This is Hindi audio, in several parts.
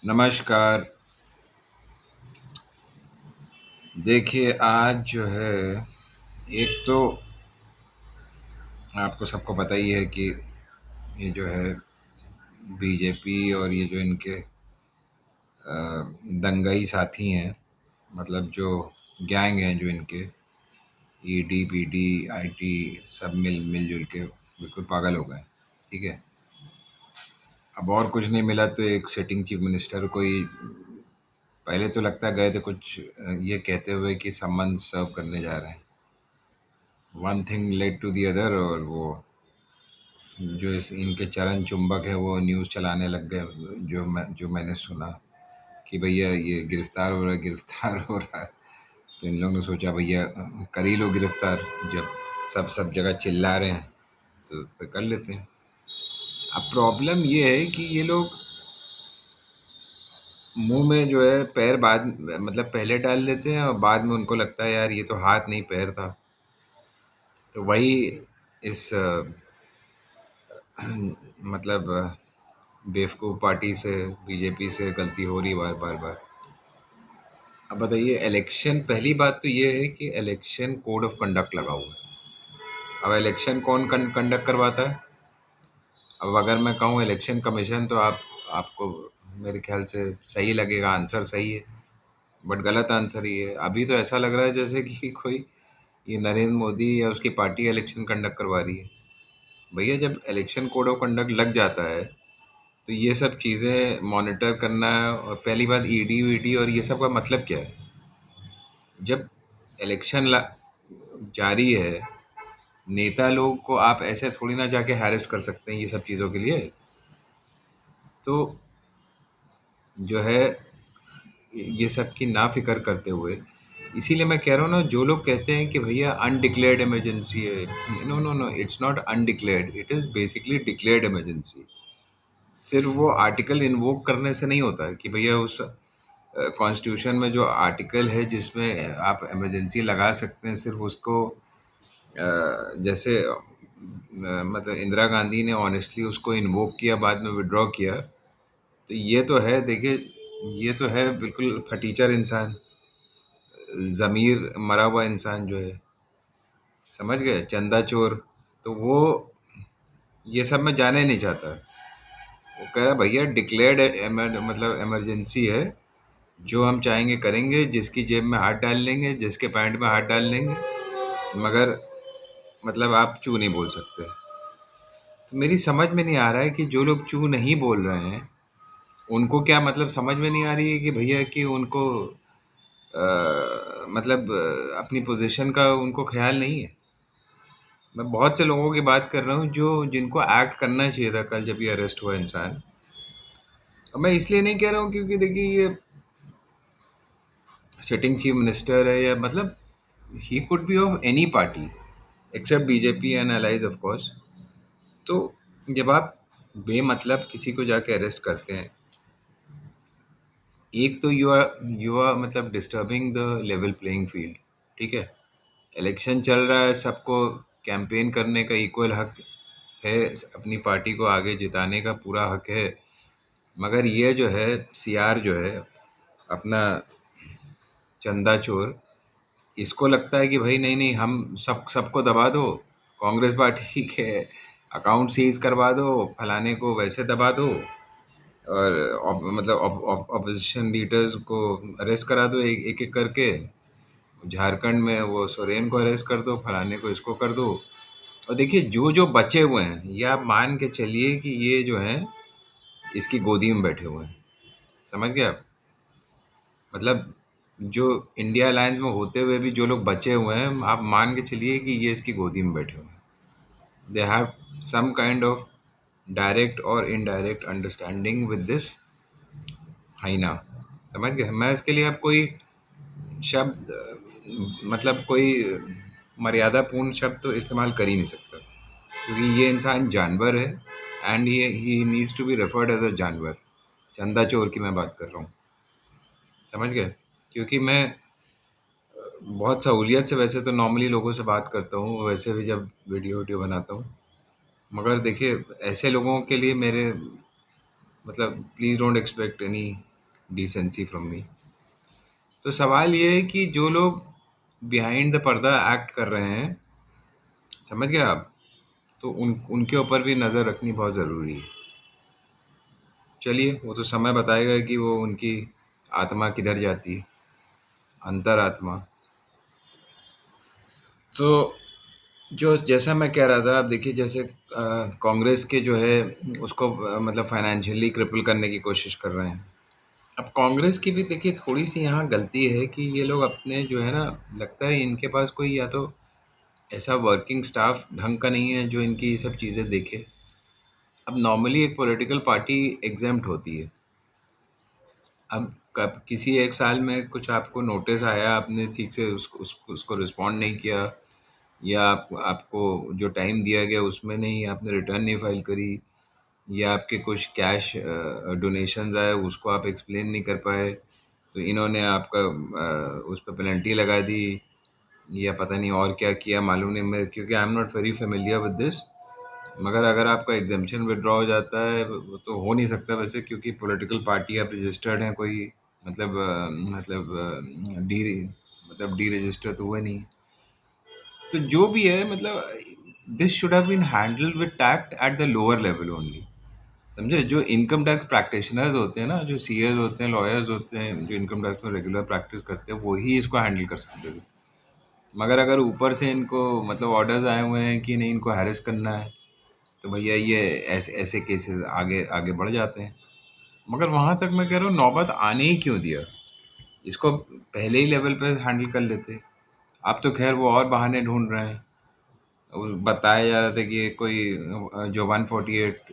नमस्कार। देखिए आज जो है एक तो आपको सबको पता ही है कि ये जो है बीजेपी और ये जो इनके दंगाई साथी हैं, मतलब जो गैंग हैं जो इनके ईडी पीडी आईटी सब मिलजुल के बिल्कुल पागल हो गए। ठीक है, अब और कुछ नहीं मिला तो एक सिटिंग चीफ मिनिस्टर को ही पहले तो लगता गए थे कुछ ये कहते हुए कि सम्मान सर्व करने जा रहे हैं। One thing led to the other और वो जो इनके चरण चुंबक है वो न्यूज़ चलाने लग गए। जो मैंने सुना कि भैया ये गिरफ्तार हो रहा है, गिरफ्तार हो रहा है। तो इन लोगों ने सोचा भैया कर ही लो गिरफ्तार, जब सब जगह चिल्ला रहे हैं तो फिर कर लेते हैं। अब प्रॉब्लम ये है कि ये लोग मुंह में जो है पैर बाद मतलब पहले डाल लेते हैं और बाद में उनको लगता है यार ये तो हाथ नहीं पैर था। तो वही इस मतलब बेवकूफ़ पार्टी से बीजेपी से गलती हो रही है बार बार बार। अब बताइए, इलेक्शन पहली बात तो ये है कि इलेक्शन कोड ऑफ कंडक्ट लगा हुआ है। अब इलेक्शन कौन कंडक्ट करवाता है? अब अगर मैं कहूँ इलेक्शन कमीशन तो आपको मेरे ख्याल से सही लगेगा, आंसर सही है, बट गलत आंसर ही है। अभी तो ऐसा लग रहा है जैसे कि कोई ये नरेंद्र मोदी या उसकी पार्टी इलेक्शन कंडक्ट करवा रही है। भैया जब इलेक्शन कोड ऑफ कंडक्ट लग जाता है तो ये सब चीज़ें मॉनिटर करना, और पहली बात ईडी वीडी और ये सब का मतलब क्या है? जब इलेक्शन जारी है, नेता लोग को आप ऐसे थोड़ी ना जाके हैरेस कर सकते हैं ये सब चीज़ों के लिए। तो जो है ये सब की ना फिक्र करते हुए, इसीलिए मैं कह रहा हूँ ना, जो लोग कहते हैं कि भैया अनडिक्लेयर्ड इमरजेंसी है, no no no, it's not undeclared, it is basically declared emergency. सिर्फ वो आर्टिकल इन्वोक करने से नहीं होता है कि भैया उस कॉन्स्टिट्यूशन में जो आर्टिकल है जिसमें आप इमरजेंसी लगा सकते हैं, सिर्फ उसको जैसे मतलब इंदिरा गांधी ने ऑनेस्टली उसको इन्वोक किया, बाद में विड्रॉ किया। तो ये तो है, देखिए ये तो है बिल्कुल फटीचर इंसान, ज़मीर मरा हुआ इंसान जो है, समझ गए, चंदा चोर। तो वो ये सब में जाना ही नहीं चाहता। वो कह रहा भैया डिक्लेयर्ड मतलब इमरजेंसी है, जो हम चाहेंगे करेंगे, जिसकी जेब में हाथ डाल लेंगे, जिसके पैंट में हाथ डाल लेंगे, मगर मतलब आप चू नहीं बोल सकते। तो मेरी समझ में नहीं आ रहा है कि जो लोग चू नहीं बोल रहे हैं उनको क्या मतलब, समझ में नहीं आ रही है कि भैया कि उनको मतलब अपनी पोजीशन का उनको ख्याल नहीं है। मैं बहुत से लोगों की बात कर रहा हूँ जो जिनको एक्ट करना चाहिए था कल जब ये अरेस्ट हुआ इंसान। और मैं इसलिए नहीं कह रहा हूँ क्योंकि देखिए ये सिटिंग चीफ मिनिस्टर है, या मतलब he could be of any party except BJP and allies of course. तो जब आप बेमतलब किसी को जाके अरेस्ट करते हैं, एक तो यू आर मतलब disturbing the level playing field. ठीक है, इलेक्शन चल रहा है, सबको कैंपेन करने का इक्वल हक है, अपनी पार्टी को आगे जिताने का पूरा हक है। मगर ये जो है सीआर जो है अपना चंदा चोर, इसको लगता है कि भाई नहीं नहीं, हम सबको दबा दो, कांग्रेस पार्टी के अकाउंट सीज करवा दो, फलाने को वैसे दबा दो, और मतलब ऑपोजिशन लीडर्स को अरेस्ट करा दो एक एक करके। झारखंड में वो सोरेन को अरेस्ट कर दो, फलाने को इसको कर दो। और देखिए जो जो बचे हुए हैं, ये आप मान के चलिए कि ये जो हैं इसकी गोदी में बैठे हुए हैं। समझ गए आप? मतलब जो इंडिया अलायंस में होते हुए भी जो लोग बचे हुए हैं, आप मान के चलिए कि ये इसकी गोदी में बैठे हुए हैं। They have some kind of direct और indirect understanding with this hyena. समझ गए? मैं इसके लिए अब कोई शब्द मतलब कोई मर्यादापूर्ण शब्द तो इस्तेमाल कर ही नहीं सकता, क्योंकि ये इंसान जानवर है, एंड ये he needs to be referred as a जानवर। चंदा चोर की मैं बात कर रहा हूँ। समझ गए? क्योंकि मैं बहुत सहूलियत से वैसे तो नॉर्मली लोगों से बात करता हूँ, वैसे भी जब वीडियो वीडियो बनाता हूँ, मगर देखिए ऐसे लोगों के लिए मेरे मतलब please don't expect any decency from me. तो सवाल ये है कि जो लोग बिहाइंड द पर्दा एक्ट कर रहे हैं, समझ गए आप? तो उनके ऊपर भी नज़र रखनी बहुत ज़रूरी है। चलिए, वो तो समय बताएगा कि वो उनकी आत्मा किधर जाती है, अंतरात्मा। तो जो जैसा मैं कह रहा था, आप देखिए जैसे कांग्रेस के जो है उसको मतलब फाइनेंशियली क्रिपल करने की कोशिश कर रहे हैं। अब कांग्रेस की भी देखिए थोड़ी-सी यहाँ गलती है कि ये लोग अपने जो है ना, लगता है इनके पास कोई या तो ऐसा वर्किंग स्टाफ ढंग का नहीं है जो इनकी ये सब चीज़ें देखे। अब नॉर्मली एक पॉलिटिकल पार्टी एग्ज़ेम्प्ट होती है। अब कब किसी एक साल में कुछ आपको नोटिस आया, आपने ठीक से उसको रिस्पॉन्ड नहीं किया, या आपको जो टाइम दिया गया उसमें नहीं, आपने रिटर्न नहीं फाइल करी, या आपके कुछ कैश डोनेशंस आए उसको आप एक्सप्लेन नहीं कर पाए, तो इन्होंने आपका उस पर पेनल्टी लगा दी, या पता नहीं और क्या किया, मालूम नहीं मैं, क्योंकि I am not very familiar with this. मगर अगर आपका एग्जामेशन विड्रॉ हो जाता है, वो तो हो नहीं सकता वैसे, क्योंकि पॉलिटिकल पार्टी आप रजिस्टर्ड हैं कोई, मतलब डी मतलब डी रजिस्टर तो हुए नहीं। तो जो भी है, मतलब this should have been handled with tact at the lower level only. समझे? जो इनकम टैक्स प्रैक्टिशनर्स होते हैं ना, जो सीएस होते हैं, लॉयर्स होते हैं, जो इनकम टैक्स में रेगुलर प्रैक्टिस करते हैं, वही इसको हैंडल कर सकते थे। मगर अगर ऊपर से इनको मतलब ऑर्डर्स आए हुए हैं कि नहीं इनको हैरेस करना है, तो भैया ये ऐसे ऐसे केसेस आगे आगे बढ़ जाते हैं। मगर वहाँ तक मैं कह रहा हूँ, नौबत आने ही क्यों दिया? इसको पहले ही लेवल पे हैंडल कर लेते। अब तो खैर वो और बहाने ढूंढ रहे हैं। वो बताया जा रहा था कि कोई जो 148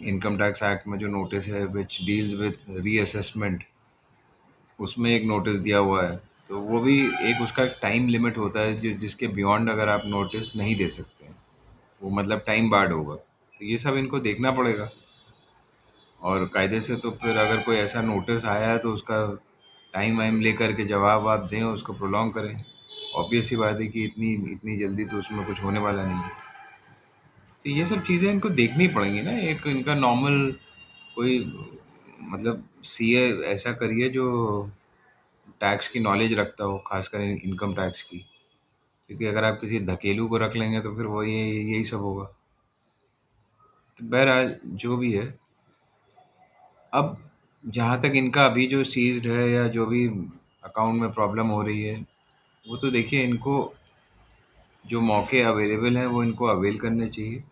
इनकम टैक्स एक्ट में जो नोटिस है विच डील्स विद रीअसेसमेंट, उसमें एक नोटिस दिया हुआ है। तो वो भी एक उसका टाइम लिमिट होता है, जिसके बियॉन्ड अगर आप नोटिस नहीं दे सकते हैं, वो मतलब टाइम बार्ड होगा। तो ये सब इनको देखना पड़ेगा। और कायदे से तो फिर अगर कोई ऐसा नोटिस आया है तो उसका टाइम वाइम लेकर के जवाब आप दें, उसको प्रोलॉन्ग करें। ऑब्वियस सी बात है कि इतनी इतनी जल्दी तो उसमें कुछ होने वाला नहीं है। तो ये सब चीज़ें इनको देखनी पड़ेंगी ना। एक इनका नॉर्मल कोई मतलब सीए ऐसा करिए जो टैक्स की नॉलेज रखता हो, खासकर इनकम टैक्स की। क्योंकि अगर आप किसी धकेलू को रख लेंगे तो फिर वो यही सब होगा। तो बहरहाल जो भी है, अब जहाँ तक इनका अभी जो सीज्ड है या जो भी अकाउंट में प्रॉब्लम हो रही है, वो तो देखिए इनको जो मौके अवेलेबल हैं वो इनको अवेल करने चाहिए,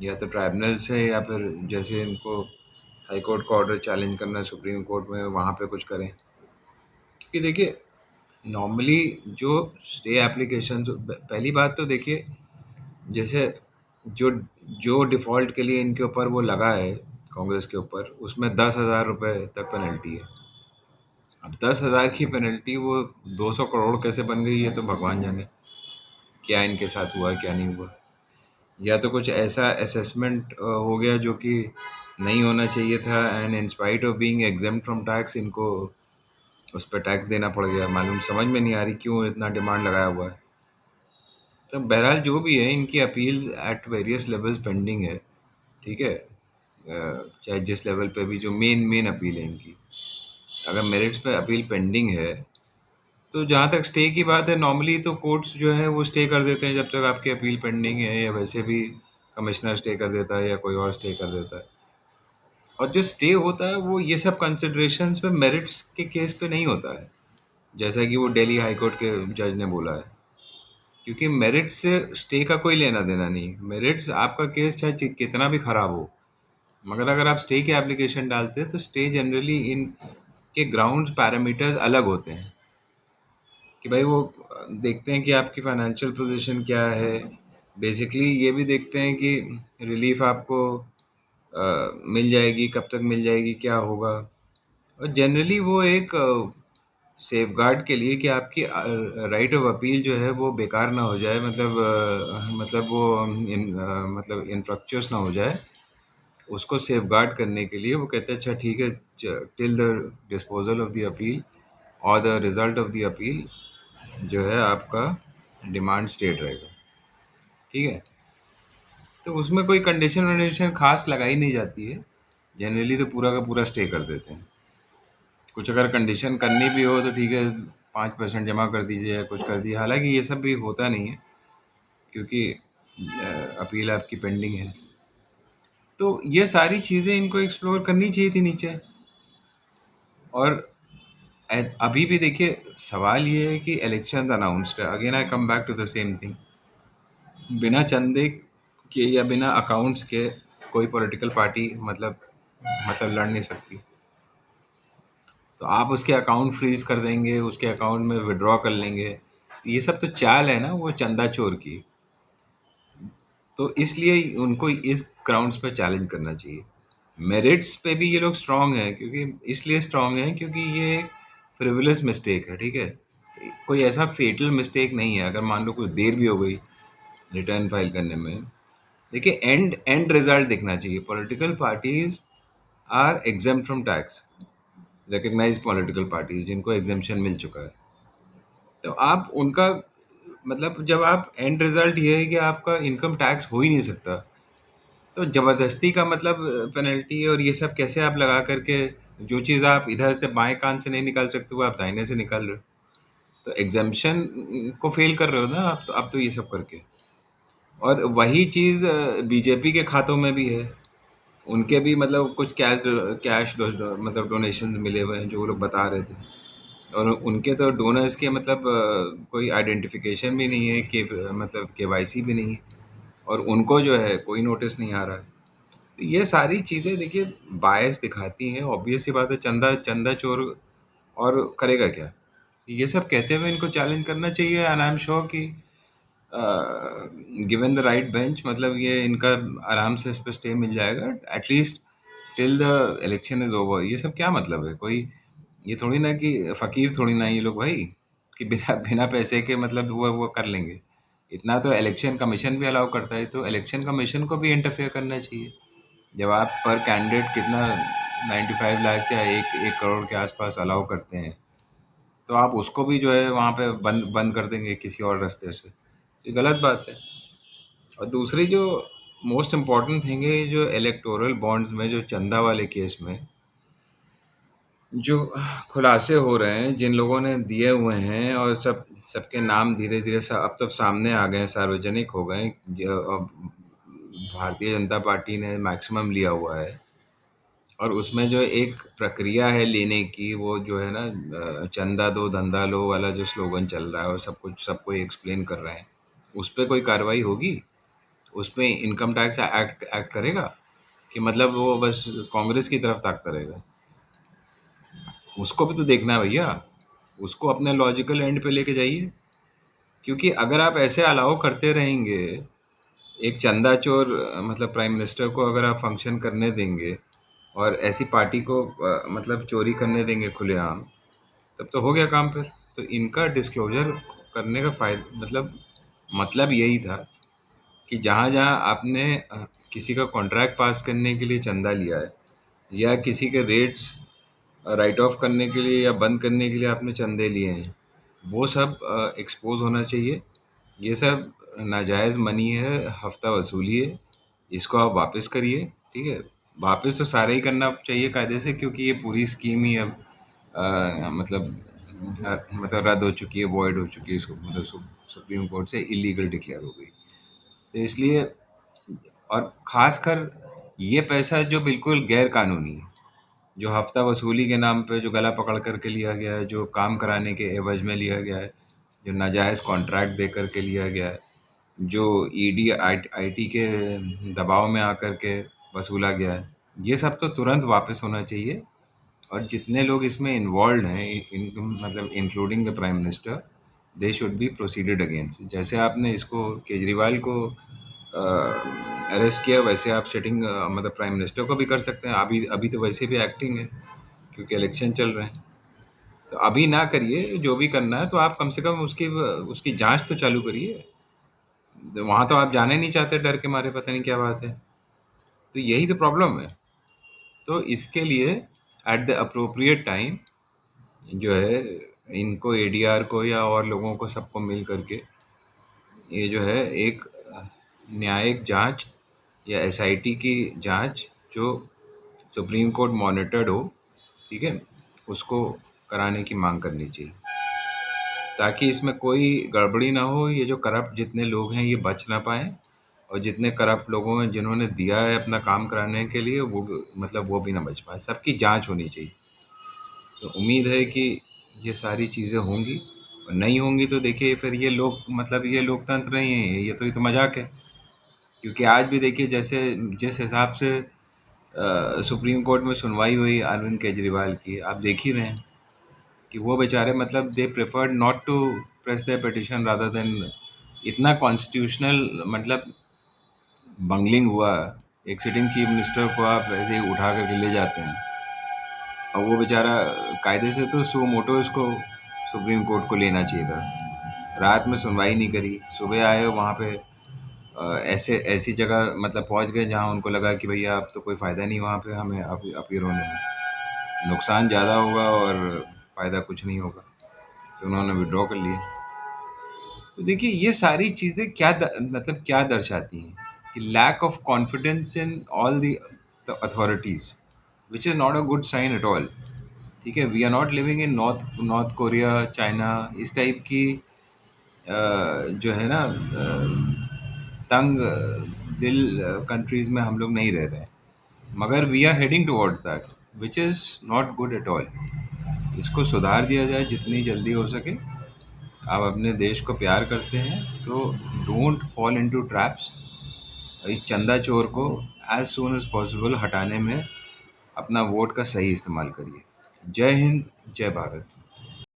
या तो ट्राइब्यूनल से, या फिर जैसे इनको हाई कोर्ट का ऑर्डर चैलेंज करना है सुप्रीम कोर्ट में, वहाँ पे कुछ करें। क्योंकि देखिए नॉर्मली जो स्टे एप्लीकेशन, पहली बात तो देखिए जैसे जो जो डिफ़ॉल्ट के लिए इनके ऊपर वो लगा है कांग्रेस के ऊपर, उसमें 10,000 रुपये तक पेनल्टी है। अब 10,000 की पेनल्टी वो 200 करोड़ कैसे बन गई, ये तो भगवान जाने क्या इनके साथ हुआ क्या नहीं हुआ। या तो कुछ ऐसा असेसमेंट हो गया जो कि नहीं होना चाहिए था, and in spite of being exempt from tax इनको उस पर टैक्स देना पड़ गया। मालूम समझ में नहीं आ रही क्यों इतना डिमांड लगाया हुआ है। तो बहरहाल जो भी है, इनकी appeal at various levels pending है। ठीक है? चाहे जिस लेवल पे भी जो मेन मेन अपील है इनकी, अगर मेरिट्स पे अपील पेंडिंग है, तो जहाँ तक स्टे की बात है, नॉर्मली तो कोर्ट्स जो है वो स्टे कर देते हैं जब तक आपकी अपील पेंडिंग है, या वैसे भी कमिश्नर स्टे कर देता है या कोई और स्टे कर देता है। और जो स्टे होता है वो ये सब कंसिडरेशंस पे मेरिट्स के केस पे नहीं होता है, जैसा कि वो दिल्ली हाई कोर्ट के जज ने बोला है। क्योंकि मेरिट्स से स्टे का कोई लेना देना नहीं। मेरिट्स आपका केस चाहे कितना भी खराब हो, मगर अगर आप स्टे की एप्लीकेशन डालते हैं तो स्टे जनरली इन के ग्राउंड्स पैरामीटर्स अलग होते हैं। कि भाई वो देखते हैं कि आपकी फाइनेंशियल पोजीशन क्या है। बेसिकली ये भी देखते हैं कि रिलीफ आपको मिल जाएगी, कब तक मिल जाएगी, क्या होगा। और जनरली वो एक सेफगार्ड के लिए कि आपकी राइट ऑफ अपील जो है वो बेकार ना हो जाए, मतलब मतलब वो मतलब इनफ्रक्चुअस ना हो जाए, उसको सेफगार्ड करने के लिए वो कहते हैं अच्छा ठीक है, till the disposal of the appeal और the result of the appeal जो है आपका डिमांड स्टेट रहेगा। ठीक है? तो उसमें कोई कंडीशन वंडीशन खास लगाई नहीं जाती है। जनरली तो पूरा का पूरा स्टे कर देते हैं। कुछ अगर कंडीशन करनी भी हो तो ठीक है, 5% जमा कर दीजिए या कुछ कर दीजिए। हालाँकि ये सब भी होता नहीं है, क्योंकि अपील आपकी पेंडिंग है। तो ये सारी चीज़ें इनको एक्सप्लोर करनी चाहिए थी नीचे। और अभी भी देखिए, सवाल ये है कि इलेक्शन अनाउंस्ड है, again I come back to the same thing. बिना चंदे के या बिना अकाउंट्स के कोई पॉलिटिकल पार्टी मतलब लड़ नहीं सकती। तो आप उसके अकाउंट फ्रीज कर देंगे, उसके अकाउंट में विड्रॉ कर लेंगे, ये सब तो चाल है ना वो चंदा चोर की। तो इसलिए उनको इस ग्राउंड्स पे चैलेंज करना चाहिए। मेरिट्स पे भी ये लोग स्ट्रांग हैं, क्योंकि इसलिए स्ट्रांग हैं क्योंकि ये एक फ्रिवलेस मिस्टेक है, ठीक है। कोई ऐसा फेटल मिस्टेक नहीं है। अगर मान लो कुछ देर भी हो गई रिटर्न फाइल करने में, देखिए एंड एंड रिजल्ट देखना चाहिए। Political parties are exempt from tax, recognised political parties जिनको एग्जाम्पशन मिल चुका है। तो आप उनका मतलब, जब आप एंड रिजल्ट ये है कि आपका इनकम टैक्स हो ही नहीं सकता, तो ज़बरदस्ती का मतलब पेनल्टी और ये सब कैसे आप लगा करके, जो चीज़ आप इधर से बाएं कान से नहीं निकाल सकते वो आप दाहिने से निकाल रहे हो। तो एग्जाम्पशन को फेल कर रहे हो ना आप तो ये सब करके। और वही चीज़ बीजेपी के खातों में भी है। उनके भी मतलब कुछ मतलब डोनेशंस मिले हुए हैं जो वो लोग बता रहे थे। और उनके तो डोनर्स के मतलब कोई आइडेंटिफिकेशन भी नहीं है, कि मतलब केवाईसी भी नहीं है, और उनको जो है कोई नोटिस नहीं आ रहा है। तो ये सारी चीज़ें देखिए बायस दिखाती हैं। ऑब्वियस सी बात है, चंदा चंदा चोर और करेगा क्या। ये सब कहते हुए इनको चैलेंज करना चाहिए, एंड आई एम श्योर कि गिवन द राइट बेंच, मतलब ये इनका आराम से इस पर स्टे मिल जाएगा at least till the election is over. ये सब क्या मतलब है कोई, ये थोड़ी ना कि फ़कीर थोड़ी ना ये लोग भाई, कि बिना बिना पैसे के मतलब वो कर लेंगे। इतना तो इलेक्शन कमीशन भी अलाउ करता है, तो इलेक्शन कमीशन को भी इंटरफेयर करना चाहिए। जब आप पर कैंडिडेट कितना 95 लाख या एक करोड़ के आसपास अलाउ करते हैं, तो आप उसको भी जो है वहाँ पे बंद बंद कर देंगे किसी और रास्ते से, तो ये गलत बात है। और दूसरी जो मोस्ट इम्पॉर्टेंट थिंग है, जो इलेक्टोरल बॉन्ड्स में जो चंदा वाले केस में जो खुलासे हो रहे हैं, जिन लोगों ने दिए हुए हैं, और सबके नाम धीरे धीरे अब तक सामने आ गए हैं, सार्वजनिक हो गए। अब भारतीय जनता पार्टी ने मैक्सिमम लिया हुआ है, और उसमें जो एक प्रक्रिया है लेने की, वो जो है ना चंदा दो धंधा लो वाला जो स्लोगन चल रहा है, और सब कुछ सबको एक्सप्लेन कर रहे हैं, उस पर कोई कार्रवाई होगी? उस पर इनकम टैक्स एक्ट एक्ट करेगा, कि मतलब वो बस कांग्रेस की तरफ ताकता रहेगा? उसको भी तो देखना है भैया, उसको अपने लॉजिकल एंड पे लेके जाइए। क्योंकि अगर आप ऐसे अलाउ करते रहेंगे, एक चंदा चोर मतलब प्राइम मिनिस्टर को अगर आप फंक्शन करने देंगे, और ऐसी पार्टी को मतलब चोरी करने देंगे खुलेआम, तब तो हो गया काम फिर। तो इनका डिस्क्लोजर करने का फ़ायदा मतलब यही था कि जहाँ-जहाँ आपने किसी का कॉन्ट्रैक्ट पास करने के लिए चंदा लिया है, या किसी के रेट्स राइट ऑफ करने के लिए या बंद करने के लिए आपने चंदे लिए हैं, वो सब एक्सपोज़ होना चाहिए। ये सब नाजायज़ मनी है, हफ्ता वसूली है, इसको आप वापस करिए, ठीक है। वापस तो सारे ही करना चाहिए कायदे से, क्योंकि ये पूरी स्कीम ही अब मतलब रद्द हो चुकी है, वॉइड हो चुकी है, इसको मतलब सुप्रीम कोर्ट से इलीगल डिक्लेयर हो गई। तो इसलिए, और ख़ासकर ये पैसा जो बिल्कुल गैर कानूनी है, जो हफ्ता वसूली के नाम पे जो गला पकड़ कर के लिया गया है, जो काम कराने के एवज में लिया गया है, जो नाजायज़ कॉन्ट्रैक्ट दे कर के लिया गया है, जो ईडी आईटी के दबाव में आकर के वसूला गया है, ये सब तो तुरंत वापस होना चाहिए। और जितने लोग इसमें इन्वॉल्व हैं, मतलब including the prime minister, they should be proceeded against. जैसे आपने इसको केजरीवाल को अरेस्ट किया, वैसे आप सिटिंग मतलब प्राइम मिनिस्टर को भी कर सकते हैं। अभी अभी तो वैसे भी एक्टिंग है, क्योंकि इलेक्शन चल रहे हैं। तो अभी ना करिए, जो भी करना है तो आप कम से कम उसकी उसकी जांच तो चालू करिए। तो वहाँ तो आप जाने नहीं चाहते, डर के मारे, पता नहीं क्या बात है। तो यही तो प्रॉब्लम है। तो इसके लिए एट द अप्रोप्रिएट टाइम जो है, इनको एडीआर को या और लोगों को सबको मिल करके ये जो है एक न्यायिक जांच या एसआईटी की जांच जो सुप्रीम कोर्ट मॉनिटर्ड हो, ठीक है, उसको कराने की मांग करनी चाहिए, ताकि इसमें कोई गड़बड़ी ना हो। ये जो करप्ट जितने लोग हैं ये बच ना पाए, और जितने करप्ट लोगों हैं जिन्होंने दिया है अपना काम कराने के लिए वो मतलब वो भी ना बच पाए। सबकी जांच होनी चाहिए। तो उम्मीद है कि ये सारी चीज़ें होंगी, और नहीं होंगी तो देखिए फिर ये लोग मतलब ये लोकतंत्र नहीं है, ये तो मजाक है। क्योंकि आज भी देखिए जैसे जिस हिसाब से सुप्रीम कोर्ट में सुनवाई हुई अरविंद केजरीवाल की, आप देख ही रहे हैं कि वो बेचारे मतलब they preferred not to press their petition rather than, इतना कॉन्स्टिट्यूशनल मतलब बंगलिंग हुआ। एक सिटिंग चीफ मिनिस्टर को आप ऐसे ही उठा करके ले जाते हैं, और वो बेचारा कायदे से तो सो मोटो इसको सुप्रीम कोर्ट को लेना चाहिए था। रात में सुनवाई नहीं करी, सुबह आए वहाँ पे ऐसे ऐसी जगह मतलब पहुँच गए जहाँ उनको लगा कि भैया अब तो कोई फ़ायदा नहीं वहाँ पे हमें अपीयर होने में, नुकसान ज़्यादा होगा और फ़ायदा कुछ नहीं होगा, तो उन्होंने विड्रॉ कर लिया। तो देखिए ये सारी चीज़ें मतलब क्या दर्शाती हैं कि lack of confidence in all the authorities, which is not a good sign at all. ठीक है, we are not living in North North Korea, China, इस टाइप की जो है ना तंग दिल कंट्रीज़ में हम लोग नहीं रह रहे हैं, मगर we are heading towards that, which is not good at all. इसको सुधार दिया जाए जितनी जल्दी हो सके। आप अपने देश को प्यार करते हैं तो डोंट फॉल इनटू ट्रैप्स। इस चंदा चोर को एज सून एज पॉसिबल हटाने में अपना वोट का सही इस्तेमाल करिए। जय हिंद, जय भारत।